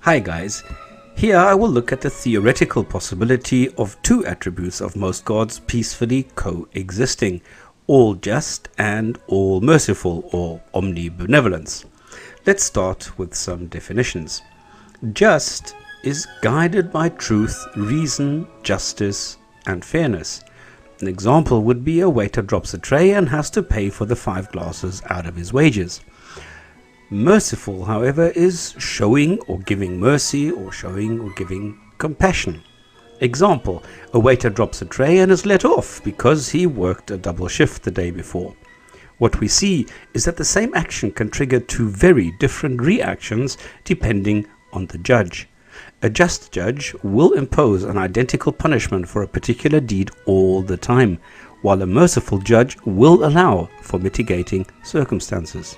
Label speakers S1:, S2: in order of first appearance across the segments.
S1: Hi guys, here I will look at the theoretical possibility of two attributes of most gods peacefully coexisting, all just and all merciful, or omnibenevolence. Let's start with some definitions. Just is guided by truth, reason, justice and fairness. An example would be a waiter drops a tray and has to pay for the 5 glasses out of his wages. Merciful, however, is showing or giving mercy or showing or giving compassion. Example, a waiter drops a tray and is let off because he worked a double shift the day before. What we see is that the same action can trigger two very different reactions depending on the judge. A just judge will impose an identical punishment for a particular deed all the time, while a merciful judge will allow for mitigating circumstances.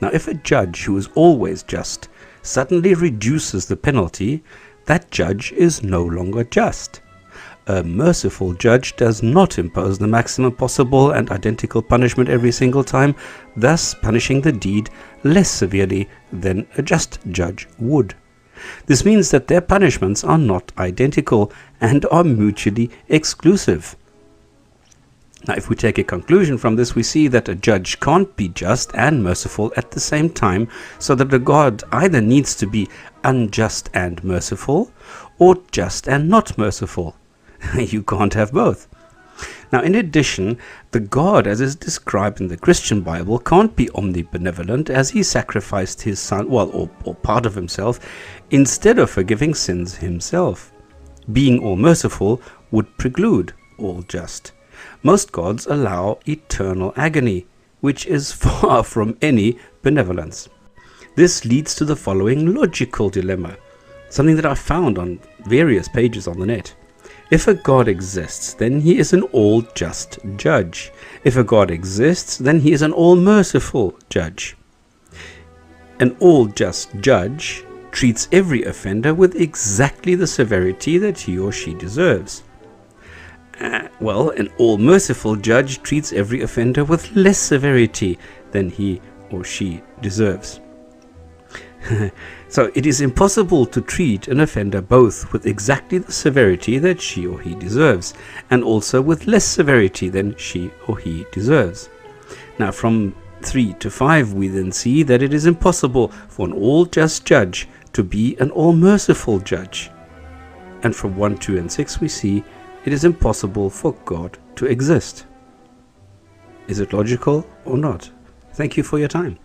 S1: Now, if a judge who is always just suddenly reduces the penalty, that judge is no longer just. A merciful judge does not impose the maximum possible and identical punishment every single time, thus punishing the deed less severely than a just judge would. This means that their punishments are not identical and are mutually exclusive. Now, if we take a conclusion from this, we see that a judge can't be just and merciful at the same time, so that a god either needs to be unjust and merciful, or just and not merciful. You can't have both. Now, in addition, the god, as is described in the Christian Bible, can't be omnibenevolent, as he sacrificed his son, or part of himself, instead of forgiving sins himself. Being all merciful would preclude all just. Most gods allow eternal agony, which is far from any benevolence. This leads to the following logical dilemma, something that I found on various pages on the net. If a god exists, then he is an all-just judge. If a god exists, then he is an all-merciful judge. An all-just judge treats every offender with exactly the severity that he or she deserves. An all-merciful judge treats every offender with less severity than he or she deserves. So it is impossible to treat an offender both with exactly the severity that she or he deserves, and also with less severity than she or he deserves. Now, from 3 to 5 we then see that it is impossible for an all-just judge to be an all-merciful judge. And from 1, 2 and 6 we see it is impossible for God to exist. Is it logical or not? Thank you for your time.